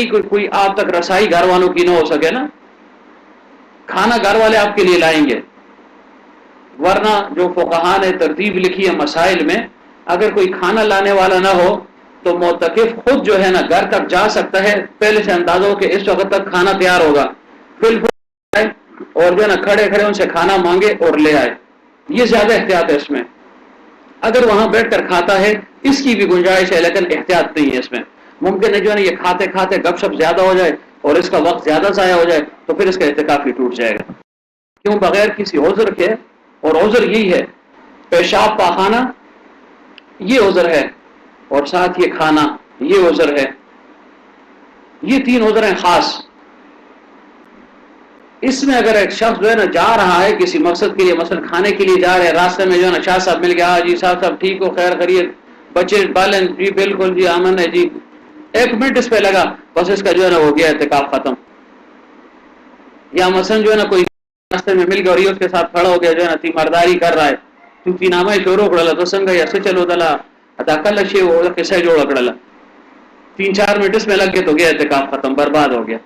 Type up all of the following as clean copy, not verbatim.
کوئی آپ تک رسائی گھر والوں کی نہ ہو سکے نا، کھانا گھر والے آپ کے لیے لائیں گے، ورنہ جو فقہاء نے ترتیب لکھی ہے مسائل میں، اگر کوئی کھانا لانے والا نہ ہو تو معتکف خود جو ہے نا گھر تک جا سکتا ہے، پہلے سے اندازہ ہو کہ اس وقت تک کھانا تیار ہوگا، پھر اور جو ہے نا کھڑے کھڑے ان سے کھانا مانگے اور لے آئے. یہ زیادہ احتیاط ہے اس میں. اگر وہاں بیٹھ کر کھاتا ہے اس کی بھی گنجائش ہے، لیکن احتیاط نہیں ہے اس میں. ممکن ہے جو ہے نا یہ کھاتے کھاتے گپ شپ زیادہ ہو جائے اور اس کا وقت زیادہ ضائع ہو جائے تو پھر اس کا اعتکاف ہی ٹوٹ جائے گا. کیوں؟ بغیر کسی عذر کے، اور عذر یہی ہے پیشاب پاخانہ یہ عذر ہے، اور ساتھ یہ کھانا یہ عذر ہے. یہ 3 عذر ہیں خاص. اس میں اگر ایک شخص جو ہے نا جا رہا ہے کسی مقصد کے لیے، مثلا کھانے کے لیے جا رہے ہیں، راستے میں جو ہے نا شاہ صاحب مل گیا، ہاں جی صاحب ٹھیک ہو، خیر خیریت، بچے بالن جی بالکل جی امن ہے جی، 1 منٹ اس پہ لگا بس اس کا جو ہے نا ہو گیا اعتکاف ختم. یا مثلا جو ہے نا کوئی راستے میں مل گیا اور یہ اس کے ساتھ کھڑا ہو گیا، جو ہے نا تیمارداری کر رہا ہے، کیونکہ نامہ شروع کڑلا تو سنگ یا سے چلو دلا ادا کل شی ہو کیسے جوڑا کڑلا، 3-4 منٹ اس میں لگ گئے تو گیا اعتکاف ختم، برباد ہو گیا.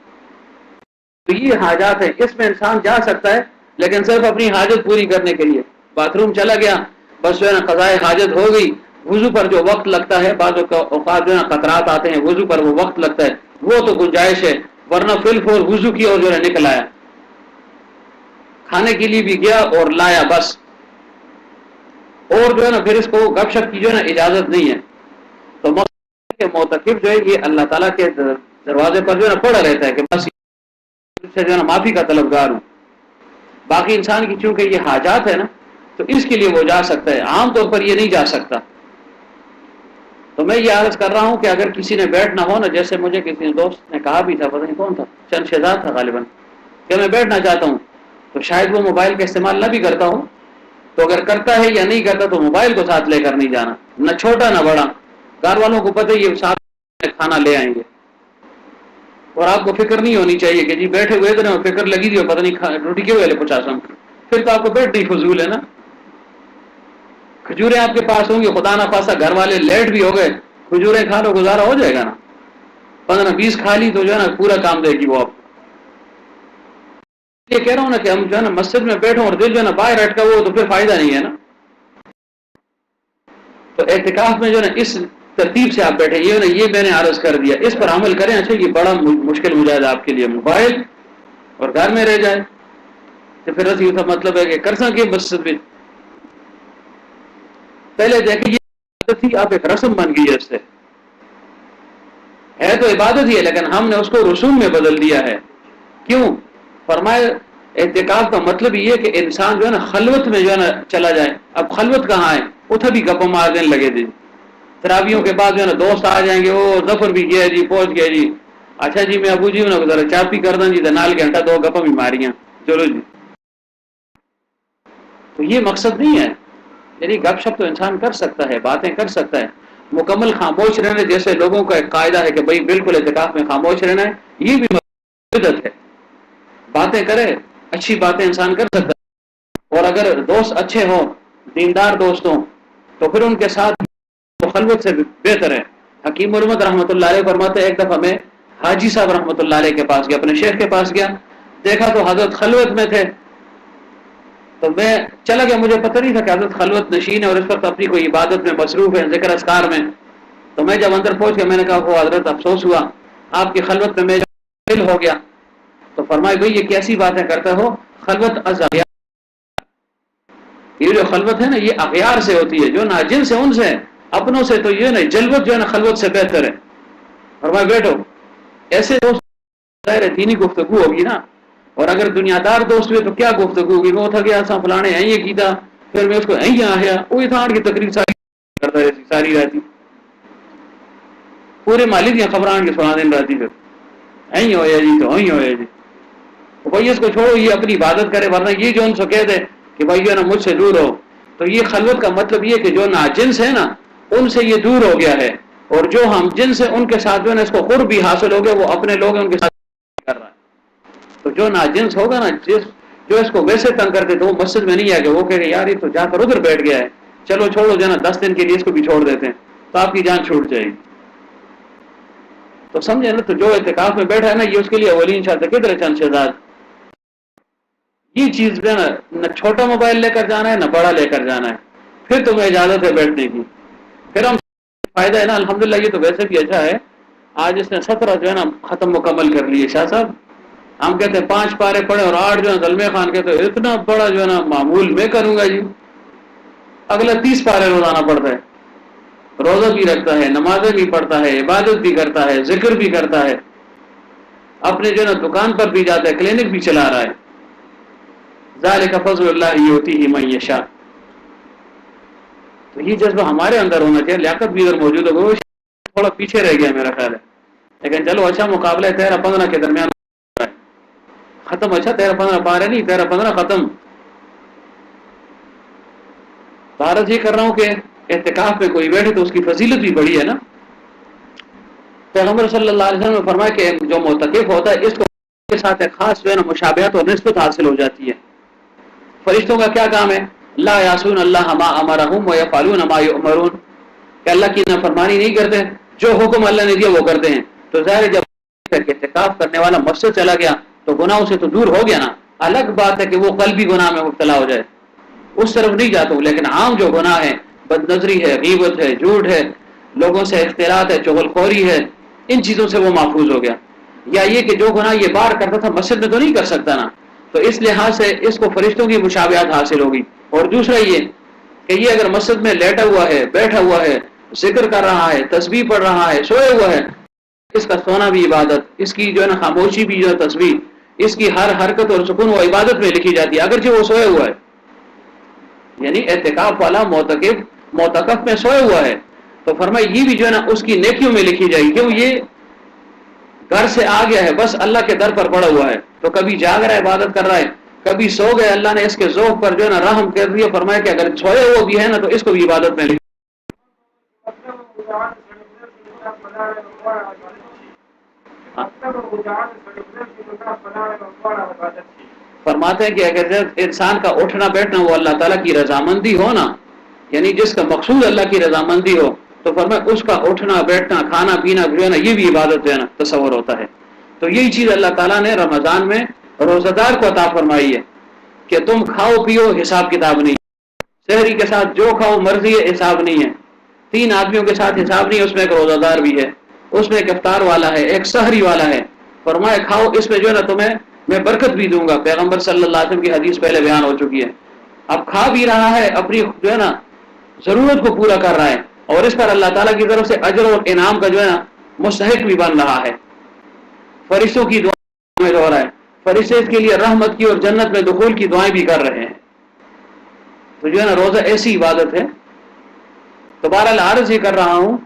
تو یہ حاجات ہے، اس میں انسان جا سکتا ہے لیکن صرف اپنی حاجت پوری کرنے کے لیے. باتھ روم چلا گیا بس جو ہے نا قضائے حاجت ہو گئی. وضو پر جو وقت لگتا ہے بعض اوقات جو ہے نا قطرات آتے ہیں، وضو پر وہ وقت لگتا ہے، وہ تو گنجائش ہے، ورنہ فی الفور وضو کی اور جو ہے نکل آیا، کھانے کے لیے بھی گیا اور لایا بس. اور جو ہے نا پھر اس کو گپ شپ کی جو ہے نا اجازت نہیں ہے. تو معتکف جو ہے یہ اللہ تعالیٰ کے دروازے پر جو ہے نا پڑا رہتا ہے کہ بس سے جو ہے نا معافی کا طلبگار ہوں. باقی انسان کی چونکہ یہ حاجات ہے نا تو اس کے لیے وہ جا سکتا ہے، عام طور پر یہ نہیں جا سکتا. تو میں یہ عرض کر رہا ہوں کہ اگر کسی نے بیٹھنا ہو نا، جیسے مجھے کسی دوست نے کہا بھی تھا، پتہ نہیں کون تھا، چند شہزاد تھا غالباً، کہ میں بیٹھنا چاہتا ہوں تو شاید وہ موبائل کا استعمال نہ بھی کرتا ہوں، تو اگر کرتا ہے یا نہیں کرتا تو موبائل کو ساتھ لے کر نہیں جانا، نہ چھوٹا نہ بڑا. گھر والوں کو پتہ یہ ساتھ کھانا لے آئیں گے، اور آپ کو فکر نہیں ہونی چاہیے کہ جی بیٹھے ہوئے تو فکر لگی دی ہو پتہ نہیں روٹی کیوں والے 50 پھر تو آپ کو بیٹھ نہیں فضول ہے نا. کھجوریں آپ کے پاس ہوں گی، خدا نہ خواستہ گھر والے لیٹ بھی ہو گئے، کھجوریں کھا لو گزارا ہو جائے گا نا. 15-20 کھا لی تو جو ہے نا پورا کام دے گی وہ آپ. یہ کہہ رہا ہوں نا کہ ہم جو ہے نا مسجد میں بیٹھوں اور دل جو ہے نا باہر اٹکا ہو تو پھر فائدہ نہیں ہے نا. تو اعتکاف میں جو ہے نا اس ترتیب سے آپ بیٹھے، یہ نا یہ میں نے عرض کر دیا، اس پر عمل کریں. اچھا یہ بڑا مشکل مجاہدہ آپ کے لیے، موبائل اور گھر میں رہ جائے تو پھر اسی کا مطلب ہے کہ کر سکے مسجد میں. پہلے دیکھیں یہ عبادت تھی، آپ ایک رسم بن گئی ہے، اس سے ہے تو عبادت ہی ہے لیکن ہم نے اس کو رسوم میں بدل دیا ہے. کیوں؟ فرمائے اعتکاف کا مطلب یہ ہے کہ انسان جو ہے نا خلوت میں جو ہے نا چلا جائے. اب خلوت کہاں ہے؟ اتھا بھی گپوں مارنے لگے تھے، تراویحوں کے بعد جو ہے نا دوست آ جائیں گے، وہ ظفر بھی گیا جی، پہنچ گیا جی، اچھا جی میں ابو جی نے ذرا چاپ بھی کر دیں جی، نال گھنٹہ 2 گپا بھی ماریاں، چلو جی. تو یہ مقصد نہیں ہے. یعنی گپ شپ تو انسان کر سکتا ہے، باتیں کر سکتا ہے، مکمل خاموش رہنے جیسے لوگوں کا ایک قاعدہ ہے کہ بھائی بالکل اعتکاف میں خاموش رہنا ہے، یہ بھی بدعت ہے. باتیں کرے، اچھی باتیں انسان کر سکتا ہے. اور اگر دوست اچھے ہوں، دیندار دوست ہوں، تو پھر ان کے ساتھ خلوت سے بہتر ہے. حکیم علمت رحمۃ اللہ علیہ فرماتے ایک دفعہ میں حاجی صاحب رحمۃ اللہ علیہ کے پاس گیا، اپنے شیخ کے پاس گیا، دیکھا تو حضرت خلوت میں تھے. تو میں چلا گیا، مجھے پتہ نہیں تھا کہ حضرت خلوت نشین ہے اور اس وقت اپنی کوئی عبادت میں مصروف ہے، ذکر اذکار میں. تو میں جب اندر پہنچ گیا میں نے کہا وہ حضرت افسوس ہوا آپ کی خلوت میں میں شامل ہو گیا. تو فرمائے بھائی یہ کیسی باتیں کرتے ہو، خلوت از اغیار، یہ جو خلوت ہے نا یہ اغیار سے ہوتی ہے، جو ناجن سے ان سے، اپنوں سے تو یہ نہیں، جلوت جو ہے نا خلوت سے بہتر ہے. فرمائے بیٹھو. ایسے دوست ظاہر دینی گفتگو ہوگی نا، اور اگر دنیا دار دوست ہوئے تو کیا گفتگو ہوگی، وہ تھا گیا سا فلانے یہ کیتا، پھر میں اس کو آیا وہی تھا کی تقریر ساری کرتا ہے، ساری رہتی پورے مالی دیا خبران کے سنا دن رہتی، پھر ہویا جی تو ہویا جی. تو بھائی اس کو چھوڑو، یہ اپنی عبادت کرے، ورنہ یہ جو ان سے کہہ دے کہ بھائی جو ہے نا مجھ سے دور ہو، تو یہ خلوت کا مطلب یہ کہ جو ناجنس ہے نا ان سے یہ دور ہو گیا ہے، اور جو ہم جنس ہے ان کے ساتھ جو ہے نا اس کو قرب بھی حاصل ہو گیا، وہ اپنے لوگ ہیں ان کے ساتھ کر رہا ہے. تو جو ناجنس ہوگا نا، جو اس کو ویسے تنگ کرتے تو وہ مسجد میں نہیں آئے گا، وہ کہے گا یار یہ تو جا کر ادھر بیٹھ گیا ہے، چلو چھوڑو جو ہے نا 10 دن کے لیے اس کو بھی چھوڑ دیتے ہیں، تو آپ کی جان چھوٹ جائے گی. تو سمجھے نا, تو جو اعتکاف میں بیٹھا ہے نا, یہ اس کے لیے اولین شرط ہے. کدھر چند شہزاد, یہ چیز جو ہے نا, نہ چھوٹا موبائل لے کر جانا ہے نہ بڑا لے کر جانا ہے, پھر تمہیں اجازت ہے بیٹھنے کی. پھر ہم فائدہ ہے نا الحمدللہ. یہ تو ویسے بھی اچھا ہے, آج اس نے 17 جو ہے نا ختم مکمل کر لیے شاہ صاحب. ہم کہتے ہیں 5 پارے پڑھے اور 8 جو ہے زلمے خان کہتے ہیں اتنا بڑا جو ہے نا معمول میں کروں گا جی. اگلا 30 پارے روزانہ پڑھتا ہے, روزہ بھی رکھتا ہے, نمازیں بھی پڑھتا ہے, عبادت بھی کرتا ہے, ذکر بھی کرتا ہے, اپنے جو ہے نا دکان پر بھی جاتا ہے, کلینک بھی چلا رہا ہے. ذالک فضل اللہ یؤتیہ من یشاء. تو یہ جذبہ ہمارے اندر ہونا چاہیے. لیاقت بھی ادھر موجود ہے, وہ تھوڑا پیچھے رہ گیا میرا خیال ہے, لیکن چلو اچھا مقابلہ ہے. 13-15 کے درمیان ختم. اچھا 13-15 پارے نہیں, 13-15 ختم. بارت یہ کر رہا ہوں کہ اعتکاف میں کوئی بیٹھے تو اس کی فضیلت بھی بڑی ہے نا. پیغمبر صلی اللہ علیہ وسلم نے فرمایا کہ جو معتکف ہوتا ہے اس کو کے ساتھ ایک خاص جو ہے نا مشابہت اور نسبت حاصل ہو جاتی ہے. فرشتوں کا کیا کام ہے؟ لا یعصون اللہ ما امرهم ویفعلون ما یؤمرون, کہ اللہ کی نافرمانی نہیں کرتے, جو حکم اللہ نے دیا وہ کرتے ہیں. تو ظاہر جب اعتکاف کرنے والا مسجد چلا گیا تو گناہوں سے تو دور ہو گیا نا. الگ بات ہے کہ وہ قلبی گناہ میں مبتلا ہو جائے, اس طرف نہیں جاتا ہوں, لیکن عام جو گناہ ہے, بد نظری ہے, غیبت ہے, جھوٹ ہے, لوگوں سے اختلاط ہے, چغل خوری ہے, ان چیزوں سے وہ محفوظ ہو گیا. یا یہ کہ جو گناہ یہ باہر کرتا تھا مسجد میں تو نہیں کر سکتا نا, تو اس لحاظ سے اس کو فرشتوں کی مشابہت حاصل ہوگی. اور دوسرا یہ کہ یہ اگر مسجد میں لیٹا ہوا ہے, بیٹھا ہوا ہے, ذکر کر رہا ہے, تسبیح پڑھ رہا ہے, سویا ہوا ہے, اس کا سونا بھی عبادت, اس کی جو ہے نا خاموشی بھی جو ہے تسبیح, اس کی ہر حرکت اور سکون وہ عبادت میں لکھی جاتی ہے اگرچہ وہ سویا ہوا ہے. یعنی اعتکاف والا معتکف میں سویا ہوا ہے, تو فرمایا یہ بھی جو ہے نا اس کی نیکیوں میں لکھی جائے گی. کیوں؟ یہ گھر سے آ گیا ہے, بس اللہ کے در پر پڑا ہوا ہے, تو کبھی جاگ رہا ہے عبادت کر رہا ہے, کبھی سو گئے, اللہ نے اس کے ذوق پر جو ہے نا رحم کر دیا. فرمایا کہ اگر سویا ہوا بھی ہے نا تو اس کو بھی عبادت میں لکھی. فرماتے ہیں کہ اگر انسان کا اٹھنا بیٹھنا وہ اللہ تعالیٰ کی رضامندی ہو نا, یعنی جس کا مقصود اللہ کی رضامندی ہو, تو فرمایا اس کا اٹھنا بیٹھنا کھانا پینا جو ہے نا یہ بھی عبادت جو ہے نا تصور ہوتا ہے. تو یہی چیز اللہ تعالیٰ نے رمضان میں روزہ دار کو عطا فرمائی ہے کہ تم کھاؤ پیو حساب کتاب نہیں, شہری کے ساتھ جو کھاؤ مرضی ہے حساب نہیں ہے, 3 آدمیوں کے ساتھ حساب نہیں, اس میں ایک روزہ دار بھی ہے, اس میں ایک افطار والا ہے, ایک سحری والا ہے. فرمایا کھاؤ, اس میں جو ہے نا تمہیں میں برکت بھی دوں گا. پیغمبر صلی اللہ علیہ وسلم کی حدیث پہلے بیان ہو چکی ہے. اب کھا بھی رہا ہے, اپنی جو ہے نا ضرورت کو پورا کر رہا ہے, اور اس پر اللہ تعالیٰ کی طرف سے اجر اور انعام کا جو ہے نا مستحق بھی بن رہا ہے. فرشتوں کی دعائیں میں ہو رہا ہے, فرشتے اس کے لیے رحمت کی اور جنت میں دخول کی دعائیں بھی کر رہے ہیں. تو جو ہے نا روزہ ایسی عبادت ہے. تو بہرحال عرض یہ کر رہا ہوں,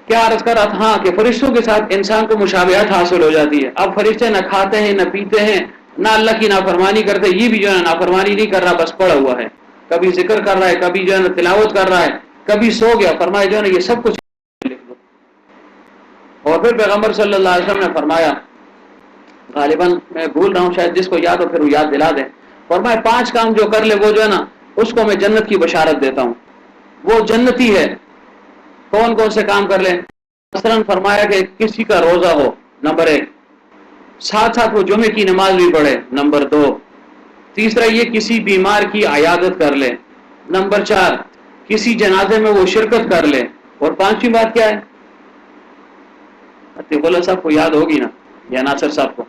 کیا عرض کر رہا تھا, ہاں کہ فرشتوں کے ساتھ انسان کو مشابہت حاصل ہو جاتی ہے. اب فرشتے نہ کھاتے ہیں نہ پیتے ہیں نہ اللہ کی نافرمانی کرتے, یہ بھی جو ہے نافرمانی نہیں کر رہا, بس پڑا ہوا ہے, کبھی ذکر کر رہا ہے, کبھی جو ہے نا تلاوت کر رہا ہے, کبھی سو گیا. فرمایا جو ہے نا یہ سب کچھ لکھ دو. اور پھر پیغمبر صلی اللہ علیہ وسلم نے فرمایا, غالباً میں بھول رہا ہوں, شاید جس کو یاد ہو پھر وہ یاد دلا دیں. فرمایا 5 کام جو کر لے وہ جو ہے نا اس کو میں جنت کی بشارت دیتا ہوں, وہ جنتی ہے. کون کون سے کام کر لیں؟ مثلاً فرمایا کہ کسی کا روزہ ہو, نمبر 1, ساتھ ساتھ وہ جمعے کی نماز بھی پڑھے, نمبر 2, تیسرا یہ کسی بیمار کی عیادت کر لے, نمبر 4 کسی جنازے میں وہ شرکت کر لے, اور 5ویں بات کیا ہے؟ عتیق اللہ صاحب کو یاد ہوگی نا, یا ناصر صاحب کو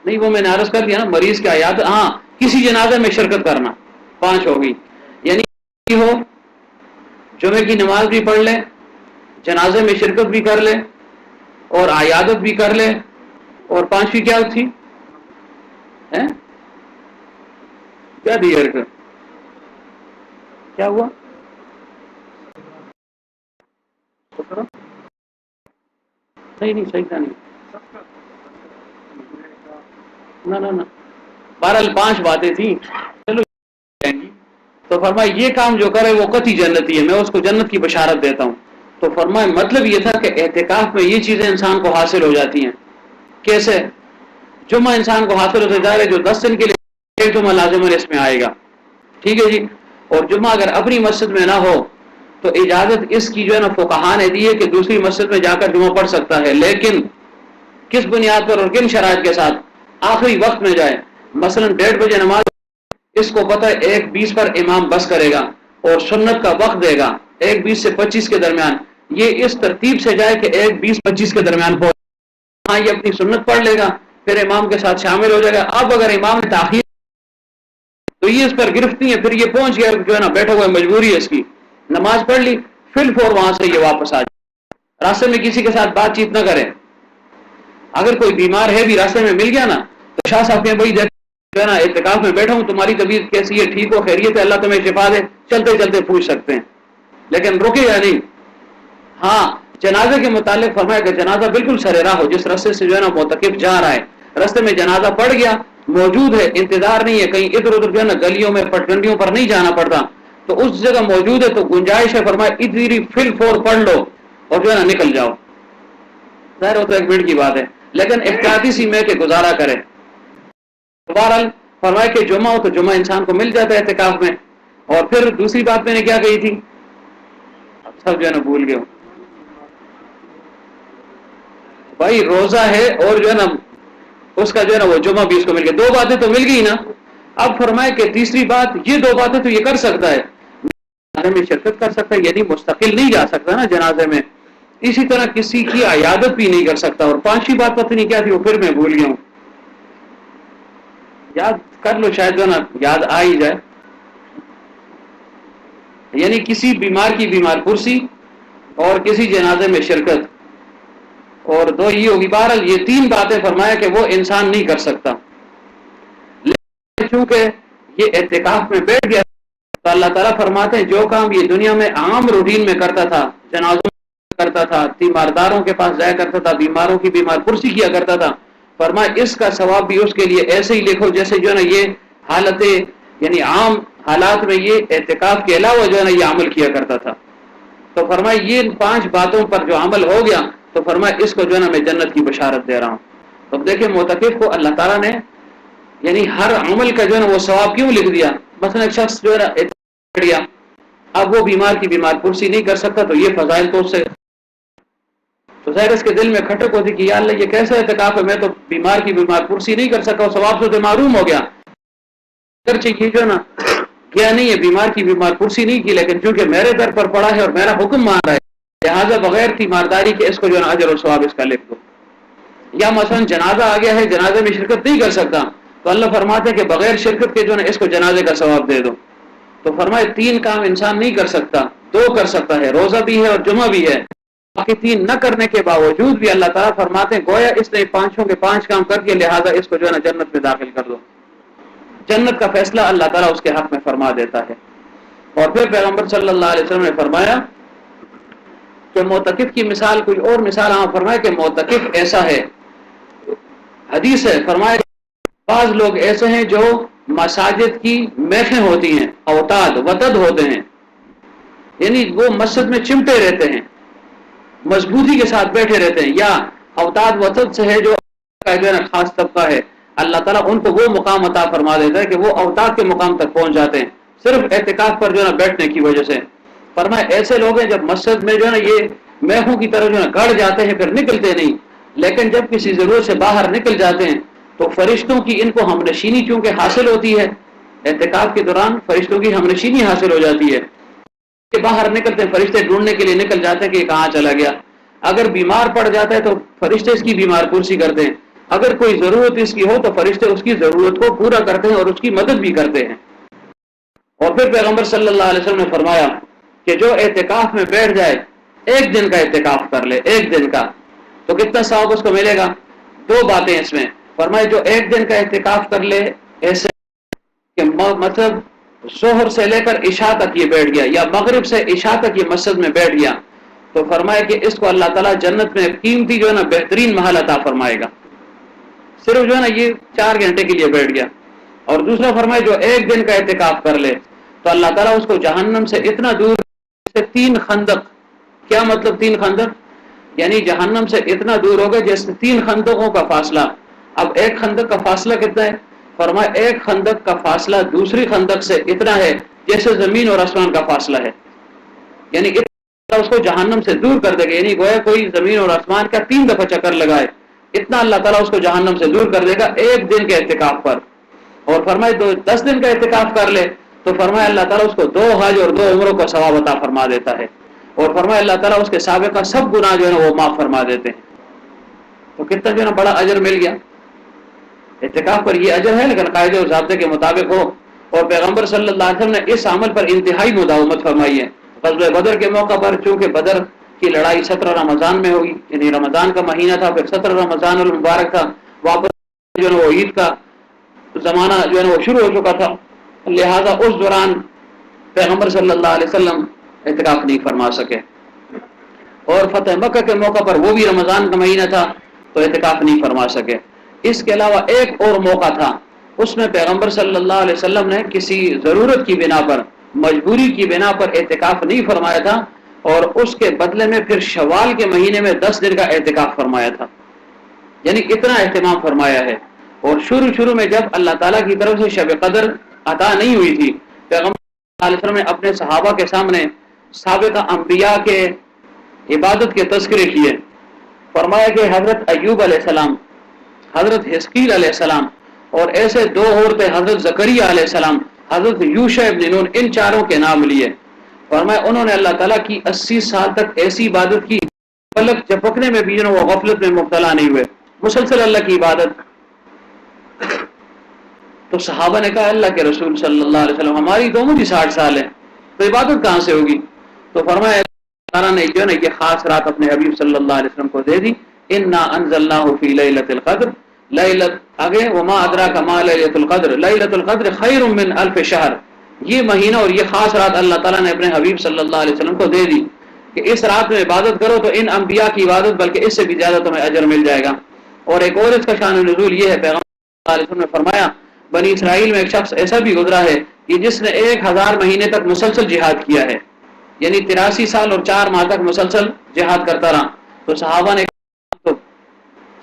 نہیں, وہ میں نے عرض کر دیا نا, مریض کی عیادت, ہاں کسی جنازے میں شرکت کرنا, 5 ہوگی. یعنی ہو جمعے کی نماز بھی پڑھ لے, جنازے میں شرکت بھی کر لے, اور عیادت بھی کر لے, اور 5ویں کیا تھی؟ کیا دیا کیا ہوا؟ نہیں صحیح تھا, نہیں نہ 5 باتیں تھیں. چلو تو فرمایا یہ کام جو کرے وہ قطعی جنتی ہے, میں اس کو جنت کی بشارت دیتا ہوں. تو فرمایا مطلب یہ تھا کہ اعتکاف میں یہ چیزیں انسان کو حاصل ہو جاتی ہیں. کیسے؟ جمعہ انسان کو حاصل ہوتے جا رہے, جو 10 دن کے لیے جمعہ لازماً اس میں آئے گا, ٹھیک ہے جی. اور جمعہ اگر اپنی مسجد میں نہ ہو تو اجازت اس کی جو ہے نا فقہا نے دی ہے کہ دوسری مسجد میں جا کر جمعہ پڑھ سکتا ہے، لیکن کس بنیاد پر اور کن شرائط کے ساتھ؟ آخری وقت میں جائے، مثلا 1:30 نماز، اس کو پتہ ہے 1:20 پر امام بس کرے گا اور سنت کا وقت دے گا 1:20 سے 25 کے درمیان، یہ اس ترتیب سے جائے کہ 1:20-25 کے درمیان پہنچ، ہاں یہ اپنی سنت پڑھ لے گا، پھر امام کے ساتھ شامل ہو جائے گا۔ اب اگر امام نے تاخیر تو یہ اس پر گرفت نہیں ہے، پھر یہ پہنچ گیا جو ہے نا، بیٹھا ہوا ہے، مجبوری ہے اس کی، نماز پڑھ لی، فل فور وہاں سے یہ واپس آ جائے، راستے میں کسی کے ساتھ بات چیت نہ کرے۔ اگر کوئی بیمار ہے بھی راستے میں مل گیا نا تو شاہ صاحب کے بھائی جو ہے نا اعتکاف میں بیٹھا ہوں، تمہاری طبیعت کیسی ہے، ٹھیک ہو، خیریت ہے، اللہ تمہیں شفا دے، چلتے چلتے پوچھ سکتے ہیں، لیکن رکے یا نہیں۔ ہاں جنازے کے متعلق فرمایا کہ جنازہ بالکل سریرا ہو، جس راستے سے جو ہے نا معتکف جا رہا ہے، راستے میں جنازہ پڑ گیا، موجود ہے، انتظار نہیں ہے، کہیں ادھر ادھر جو ہے نا گلیوں میں پٹگنڈیوں پر نہیں جانا پڑتا، تو اس جگہ موجود ہے تو گنجائش ہے، فرمایا ادھر فل فور پڑھ لو اور جو ہے نا نکل جاؤ۔ ظاہر ہو تو 1 منٹ کی بات ہے، لیکن احتیاطی سی میں کہ گزارا کرے۔ بہرحال فرمایا کہ جمعہ ہو تو جمعہ انسان کو مل جاتا ہے اعتکاف میں۔ اور پھر دوسری بات میں نے کیا کہی تھی، اب سب جو ہے نا بھول گئے، بھائی روزہ ہے اور جو ہے نا اس کا جو ہے نا وہ جمعہ بھی اس کو مل گیا، 2 باتیں تو مل گئی نا۔ اب فرمائے کہ تیسری بات، یہ 2 باتیں تو یہ کر سکتا ہے، جنازے میں شرکت کر سکتا ہے، یعنی مستقل نہیں جا سکتا نا جنازے میں، اسی طرح کسی کی عیادت بھی نہیں کر سکتا۔ اور 5ویں بات پتہ نہیں کیا تھی، وہ پھر میں بھول گیا ہوں، یاد کر لو شاید جو نا یاد آ ہی جائے، یعنی کسی بیمار کی بیمار پرسی اور کسی جنازے میں شرکت، اور 2 یہ ہوگی۔ بہرحال یہ 3 باتیں فرمایا کہ وہ انسان نہیں کر سکتا، لیکن چونکہ یہ اعتکاف میں بیٹھ گیا تو اللہ تعالیٰ فرماتے ہیں جو کام یہ دنیا میں عام روٹین میں کرتا تھا، جنازوں میں کرتا تھا، تیمارداروں کے پاس جایا کرتا تھا، بیماروں کی بیمار پرسی کیا کرتا تھا، فرمایا اس کا ثواب بھی اس کے لیے ایسے ہی لکھو جیسے جو ہے نا یہ حالتیں، یعنی عام حالات میں یہ اعتکاف کے علاوہ جو ہے نا یہ عمل کیا کرتا تھا۔ تو فرمایا یہ 5 باتوں پر جو عمل ہو گیا تو فرمایا اس کو جو ہے نا میں جنت کی بشارت دے رہا ہوں۔ تو دیکھیں معتکف کو اللہ تعالیٰ نے یعنی ہر عمل کا جو ہے نا وہ ثواب کیوں لکھ دیا۔ مثلا ایک شخص جو ہے نا اعتکاف کیا، اب وہ بیمار کی بیمار پرسی نہیں کر سکتا تو یہ فضائل تو اس سے، تو ظاہر اس کے دل میں کھٹک ہوتی کہ یا اللہ یہ کیسا اعتکاف ہے، میں تو بیمار کی بیمار پرسی نہیں کر سکا، ثواب سے تو معروم ہو گیا، اگرچہ یہ جو ہے نا کیا نہیں ہے، بیمار کی بیمار پرسی نہیں کی، لیکن چونکہ میرے در پر پڑا ہے اور میرا حکم مان رہا ہے، لہٰذا بغیر تیمارداری کے اس کو جو ہے نا اجر اور ثواب اس کا لکھ دو۔ یا مثلا جنازہ آ گیا ہے، جنازے میں شرکت نہیں کر سکتا تو اللہ فرماتے ہیں کہ بغیر شرکت کے جو ہے نا اس کو جنازے کا ثواب دے دو۔ تو فرمائے 3 کام انسان نہیں کر سکتا، 2 کر سکتا ہے، روزہ بھی ہے اور جمعہ بھی ہے، باقی 3 نہ کرنے کے باوجود بھی اللہ تعالیٰ فرماتے ہیں گویا اس نے 5 کے 5 کام کر کے، لہٰذا اس کو جو ہے نا جنت میں داخل کر دو۔ جنت کا فیصلہ اللہ تعالیٰ اس کے حق میں فرما دیتا ہے۔ اور پھر پیغمبر صلی اللہ علیہ وسلم نے فرمایا کہ معتکف کی مثال کوئی اور مثال ہاں فرمایا کہ معتکف ایسا ہے، حدیث ہے، فرمایا بعض لوگ ایسے ہیں جو مساجد کی میخیں ہوتی ہیں، اوتاد وتد ہوتے ہیں، یعنی وہ مسجد میں چمٹے رہتے ہیں، مضبوطی کے ساتھ بیٹھے رہتے ہیں، یا اوتاد وتد سے ہے جو خاص طبقہ ہے، اللہ تعالیٰ ان کو وہ مقام عطا فرما دیتا ہے کہ وہ اوتاد کے مقام تک پہنچ جاتے ہیں صرف اعتکاف پر جو ہے نا بیٹھنے کی وجہ سے۔ فرمایا ایسے لوگ ہیں جب مسجد میں جو ہے نا یہ میخوں کی طرح جو ہے گڑ جاتے ہیں پھر نکلتے نہیں، لیکن جب کسی ضرورت سے باہر نکل جاتے ہیں تو فرشتوں کی ان کو ہمنشینی چونکہ حاصل ہوتی ہے، اعتکاف کے دوران فرشتوں کی ہمنشینی حاصل ہو جاتی ہے، کہ باہر نکلتے ہیں فرشتے ڈھونڈنے کے لیے نکل جاتے ہیں کہ کہاں چلا گیا، اگر بیمار پڑ جاتا ہے تو فرشتے اس کی بیمار پرسی کرتے ہیں، اگر کوئی ضرورت اس کی ہو تو فرشتے اس کی ضرورت کو پورا کرتے ہیں اور اس کی مدد بھی کرتے ہیں۔ اور پھر پیغمبر صلی اللہ علیہ وسلم نے فرمایا کہ جو اعتکاف میں بیٹھ جائے، 1 دن کا اعتکاف کر لے، 1 دن کا، تو کتنا ثواب اس کو ملے گا؟ 2 باتیں اس میں فرمائے، جو 1 دن کا اعتکاف کر لے ایسے کہ مطلب ظہر سے لے کر عشاء تک یہ بیٹھ گیا یا مغرب سے عشاء تک یہ مسجد میں بیٹھ گیا، تو فرمایا کہ اس کو اللہ تعالیٰ جنت میں قیمتی جو ہے نا بہترین محل عطا فرمائے گا، صرف جو ہے نا یہ 4 گھنٹے کے لیے بیٹھ گیا۔ اور دوسرا فرمایا جو 1 دن کا اعتکاف کر لے تو اللہ تعالیٰ اس کو جہنم سے اتنا دور سے 3 خندق، کیا مطلب 3 خندق؟ یعنی جہنم سے اتنا دور ہوگا جیسے 3 خندقوں کا فاصلہ۔ اب 1 خندق کا فاصلہ کتنا ہے؟ فرمایا 1 خندق کا فاصلہ دوسری خندق سے اتنا ہے جیسے زمین اور آسمان کا فاصلہ ہے۔ یعنی اس کو جہنم سے دور کر دے گا. یعنی گویا کوئی زمین اور آسمان کا 3 دفعہ چکر لگائے اتنا اللہ تعالیٰ اس کو جہنم سے دور کر دے گا ایک دن کے اعتکاف پر. اور فرمائے 10 دن کا اعتکاف کر لے تو فرمائے اللہ تعالیٰ اس کو 2 حج اور 2 عمروں کا ثواب عطا فرما دیتا ہے. اور فرمائے اللہ تعالیٰ اس کے سابقہ سب گناہ جو ہے نا وہ معاف فرما دیتے ہیں. تو کتنا جو ہے نا بڑا اجر مل گیا. اعتکاف پر یہ اجر ہے لیکن قاعدے اور ضابطے کے مطابق ہو. اور پیغمبر صلی اللہ علیہ وسلم نے اس عمل پر انتہائی مداومت فرمائی ہے. غزوہ بدر کے موقع پر چونکہ بدر کی لڑائی 17 رمضان میں ہوئی, یعنی رمضان کا مہینہ تھا, پھر 17 رمضان المبارک تھا, واپس جو ہے وہ عید کا زمانہ جو ہے وہ شروع ہو چکا تھا, لہذا اس دوران پیغمبر صلی اللہ علیہ وسلم اعتکاف نہیں فرما سکے. اور فتح مکہ کے موقع پر وہ بھی رمضان کا مہینہ تھا تو اعتکاف نہیں فرما سکے. اس کے علاوہ ایک اور موقع تھا, اس میں پیغمبر صلی اللہ علیہ وسلم نے کسی ضرورت کی بنا پر, مجبوری کی بنا پر اعتکاف نہیں فرمایا تھا, اور اس کے بدلے میں پھر شوال کے مہینے میں 10 دن کا اعتکاف فرمایا تھا. یعنی اتنا اہتمام فرمایا ہے. اور شروع میں جب اللہ تعالیٰ کی طرف سے شب قدر عطا نہیں ہوئی تھی, پیغمبر صلی اللہ علیہ وسلم نے اپنے صحابہ کے سامنے سابقہ انبیاء کے عبادت کے تذکرے کیے. فرمایا کہ حضرت ایوب علیہ السلام, حضرت حزقیل علیہ السلام, اور ایسے 2 عورتیں حضرت زکریا علیہ السلام, حضرت یوشع ابن نون, ان چاروں کے نام لیے. فرمایا انہوں نے اللہ تعالیٰ کی 80 سال تک ایسی عبادت کی پلک جھپکنے میں بھی وہ غفلت میں مبتلا نہیں ہوئے, مسلسل اللہ کی عبادت. تو صحابہ نے کہا اللہ کے رسول صلی اللہ علیہ وسلم ہماری تو عمر ہی 60 سال ہے, تو عبادت کہاں سے ہوگی؟ تو فرمایا اللہ نے جو ہے نا یہ خاص رات اپنے حبیب صلی اللہ علیہ وسلم کو دے دی. انا انزلناہ فی لیلۃ القدر, لیلۃ آگے وما ادراک ما لیلۃ القدر, لیلۃ القدر خیر من الف شہر. یہ مہینہ اور یہ خاص رات اللہ تعالیٰ نے اپنے حبیب صلی اللہ علیہ وسلم کو دے دی کہ اس رات میں عبادت کرو تو ان انبیاء کی عبادت بلکہ اس سے بھی زیادہ تمہیں اجر مل جائے گا. اور ایک اور اس کا شان نزول یہ ہے, پیغمبر صلی اللہ علیہ وسلم نے فرمایا بنی اسرائیل میں ایک شخص ایسا بھی گزرا ہے کہ جس نے 1000 مہینے تک مسلسل جہاد کیا ہے, یعنی 83 سال اور 4 ماہ تک مسلسل جہاد کرتا رہا. تو صحابہ نے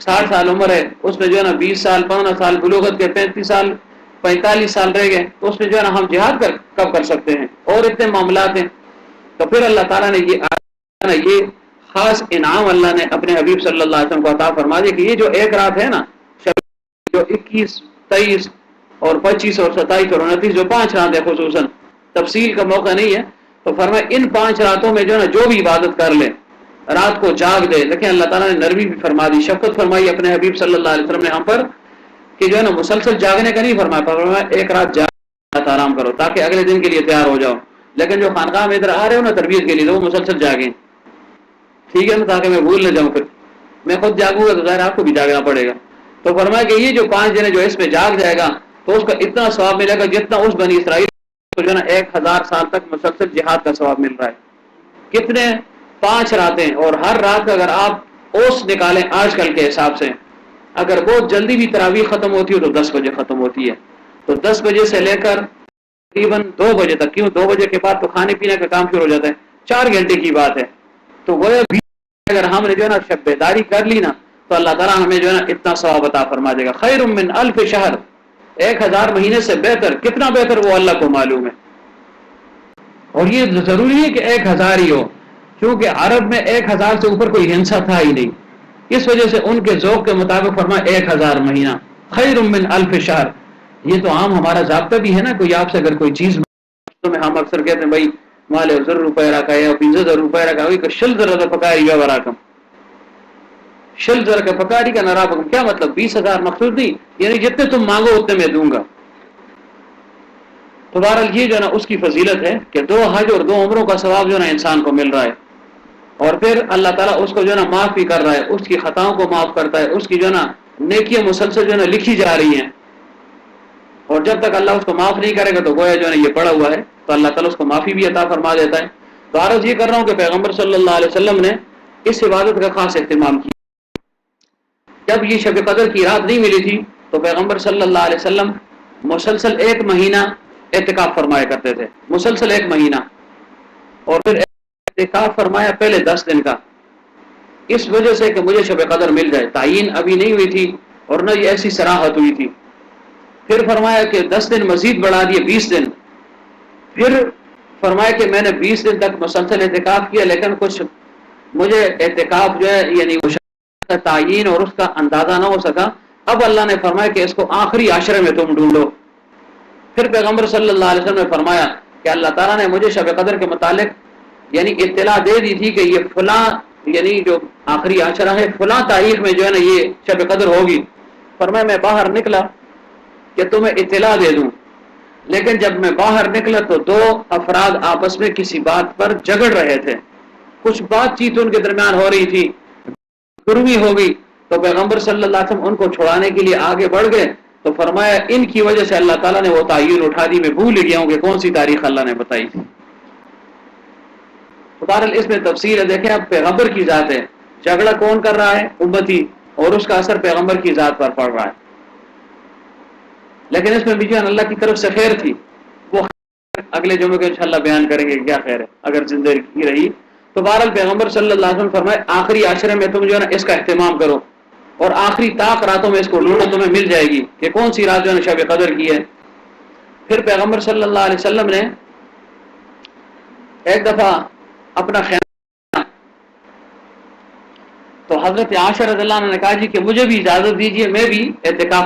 60 سال عمر ہے, اس میں جو ہے نا 20 سال 15 سال بلوغت کے, 35 سال 45 سال رہ گئے, تو اس میں جو ہے نا ہم جہاد کب کر سکتے ہیں, اور اتنے معاملات ہیں. تو پھر اللہ تعالیٰ نے یہ خاص انعام اللہ نے اپنے حبیب صلی اللہ علیہ وسلم کو عطا فرما دیا کہ یہ جو ایک رات ہے نا, جو 21 23 اور 25 اور 27 اور 29 جو 5 راتیں خصوصاً, تفصیل کا موقع نہیں ہے, تو فرمایا ان 5 راتوں میں جو ہے نا جو بھی عبادت کر لے, رات کو جاگ دے. لیکن اللہ تعالیٰ نے نرمی بھی فرما دی, شفقت فرمائی اپنے حبیب صلی اللہ علیہ وسلم نے ہم پر کہ جو ہے نا مسلسل جاگنے کا نہیں فرمایا, ایک رات جاگ آرام کرو تاکہ اگلے دن کے لیے تیار ہو جاؤ. لیکن جو خانقاہ میں ادھر آ رہے ہو نا تربیت کے لیے, تو وہ مسلسل جاگیں, ٹھیک ہے نا, تاکہ میں بھول نہ جاؤں. پھر میں خود جاگوں گا تو ظاہر آپ کو بھی جاگنا پڑے گا. تو فرمایا کہ یہ جو 5 دن جو اس میں جاگ جائے گا تو اس کا اتنا ثواب ملے گا جتنا اس بنی اسرائیل کو جو ہے نا 1000 سال تک مسلسل جہاد کا ثواب مل رہا ہے. کتنے 5 راتیں, اور ہر رات کا اگر آپ اوس نکالیں آج کل کے حساب سے, اگر بہت جلدی بھی تراویح ختم ہوتی ہے تو 10 بجے ختم ہوتی ہے, تو 10 بجے سے لے کر تقریباً 2 بجے تک, کیوں 2 بجے کے بعد تو کھانے پینے کا کام شروع ہو جاتا ہے, 4 گھنٹے کی بات ہے. تو وہ بھی اگر ہم نے جو ہے نا شب بیداری کر لی نا تو اللہ تعالیٰ ہمیں جو ہے نا اتنا ثواب عطا فرما دے گا. خیر من الف شہر, 1000 مہینے سے بہتر, کتنا بہتر وہ اللہ کو معلوم ہے. اور یہ ضروری ہے کہ 1000 ہی ہو, کیونکہ عرب میں 1000 سے اوپر کوئی ہنسا تھا ہی نہیں, اس وجہ سے ان کے ذوق کے مطابق فرمایا 1000 مہینہ خیر من الف شہر. یہ تو عام ہمارا ضابطہ بھی ہے نا, کوئی آپ سے اگر کوئی چیز تو میں ہم اکثر کہتے ہیں بھائی مالے 1000 روپے رکھا ہے, 20,000 روپے رکھا ہے, کہ شل ذرا پکاری یا وراکم, شل ذرا کا پکاری کا نرابکم, کیا مطلب 20,000 مقصود نہیں, یعنی جتنے تم مانگو اتنے میں دوں گا. تو بہرحال یہ جو ہے نا اس کی فضیلت ہے کہ 2 حج اور 2 عمروں کا ثواب جو ہے نا انسان کو مل رہا ہے, اور پھر اللہ تعالیٰ اس کو جو ہے نا معاف بھی کر رہا ہے, اس کی خطاؤں کو معاف کرتا ہے, اس کی جو ہے نا نیکیاں مسلسل جو ہے نا لکھی جا رہی ہیں. اور جب تک اللہ اس کو معاف نہیں کرے گا تو گویا جو ہے نا یہ پڑا ہوا ہے, تو اللہ تعالیٰ اس کو معافی بھی عطا فرما دیتا ہے. تو عرض یہ کر رہا ہوں کہ پیغمبر صلی اللہ علیہ وسلم نے اس عبادت کا خاص اہتمام کیا. جب یہ شب قدر کی رات نہیں ملی تھی تو پیغمبر صلی اللہ علیہ وسلم مسلسل 1 مہینہ اعتکاف فرمایا کرتے تھے, مسلسل 1 مہینہ, اور پھر اعتکاف فرمایا پہلے 10 دن کا, اس وجہ سے کہ مجھے شب قدر مل جائے. تعین ابھی نہیں ہوئی تھی اور نہ یہ ایسی صراحت ہوئی تھی. پھر فرمایا کہ 10 دن مزید بڑھا دیے 20 دن, پھر فرمایا کہ میں نے 20 دن تک مسلسل اعتکاف کیا، لیکن کچھ مجھے اعتکاف جو ہے یعنی تعین اور اس کا اندازہ نہ ہو سکا. اب اللہ نے فرمایا کہ اس کو آخری عشرے میں تم ڈھونڈو. پھر پیغمبر صلی اللہ علیہ وسلم نے فرمایا کہ اللہ تعالیٰ نے مجھے شب قدر کے متعلق یعنی اطلاع دے دی تھی کہ یہ فلاں یعنی جو آخری عشرہ ہے فلاں تاریخ میں جو ہے نا یہ شب قدر ہوگی. فرمایا میں باہر نکلا کہ تمہیں اطلاع دے دوں، لیکن جب میں باہر نکلا تو دو افراد آپس میں کسی بات پر جھگڑ رہے تھے، کچھ بات چیت ان کے درمیان ہو رہی تھی، گرمی ہو گئی. تو پیغمبر صلی اللہ علیہ وسلم ان کو چھڑانے کے لیے آگے بڑھ گئے. تو فرمایا ان کی وجہ سے اللہ تعالیٰ نے وہ تعین اٹھا دی. میں بھول گیا ہوں کہ کون سی تاریخ اللہ نے بتائی تھی. بہرحال اس میں تفصیل ہے. دیکھیں اب پیغمبر کی ذات ہے، جھگڑا کون کر رہا ہے؟ امتی، اور اس کا اثر پیغمبر کی ذات پر پڑ رہا ہے. لیکن اس میں بھی جو اللہ کی طرف سے خیر تھی، وہ اگلے جمعے کو انشاءاللہ بیان کریں گے کیا خیر ہے اگر زندگی رہی. تو بہرحال پیغمبر صلی اللہ علیہ وسلم فرمائے آخری عشرے میں تم جو ہے نا اس کا اہتمام کرو، اور آخری طاق راتوں میں اس کو ڈھونڈو، تمہیں مل جائے گی کہ کون سی رات جو ہے نا شب قدر کی ہے. پھر پیغمبر صلی اللہ علیہ وسلم نے ایک دفعہ اپنا خیال، تو حضرت عائشہ رضی اللہ عنہ نے کہا جی کہ مجھے بھی اجازت دیجیے، میں بھی اعتکاف